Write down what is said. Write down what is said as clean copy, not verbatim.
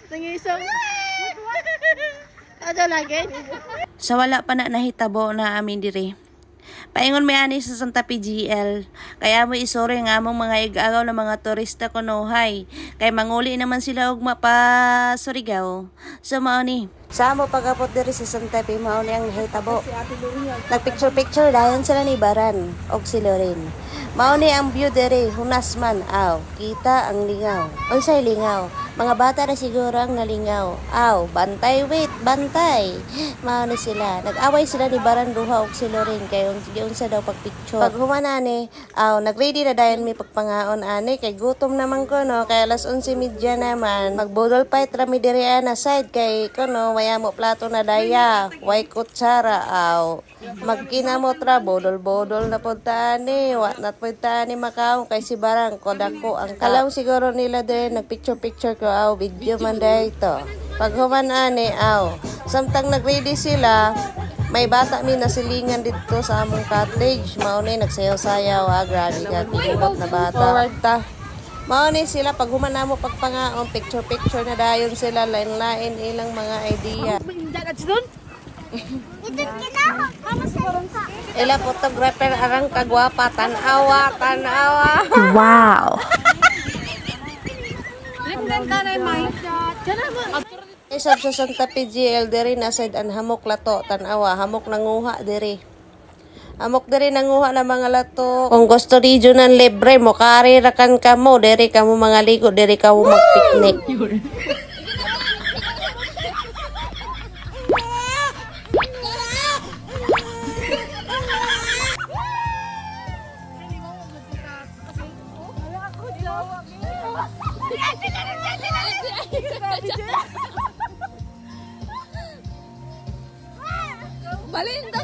Nangisong. Ano lagi? Sa wala pa na nahitabo na amin diri. Paingon may ani sa Santa PGL. Kaya mo isore nga among mga igagaw na mga turista kunuhay. Kay manguli naman sila og mapa Surigao. So mao ni. Sa mo pagapot diri sa Santa P mao ni ang nahitabo. Nagpicture dayon sila ni Baran og si Loren. Mao ni ang view diri hunas man aw. Kita ang lingaw. Unsay lingaw? Mga bata na siguro ang nalingaw. Aw, bantay wait, bantay. Mao ni sila. Nag-away sila ni Baran duha og si Loren kay unsa daw pagpicture. Pag human ani, aw nagready na dayon mi pagpangaon ani kay gutom naman ko no kay alas 11:30 naman. Magbudol fight ra mi diri ana side kay kuno waya mo plato na daya. Way kutsara aw. Magkinamot ra bodol-bodol na punta ani. Wa na punta ni Macau kay si Barang kodako ang kalaw siguro nila din nagpicture-picture ko aw video man dito. Pag human ani aw. Samtang nagready sila, may bata mi nasilingan dito sa among cottage. Mao ni nagsayaw-sayaw grabe ka kinot na bata. Forward ta. Mao ni sila pag human namo pagpangaon picture-picture na dayon sila lain-lain ilang mga idea. Ila photographer arang kagwapa tanawa. Wow. Isab sa Santa PGL diri na side an hamok lato tanawa hamok nanguha diri. Hamok diri nanguha na mga lato. Kung gusto regional libre mo kari rakan kamo diri kamo mga ligo diri kamo magpiknik. Balinda.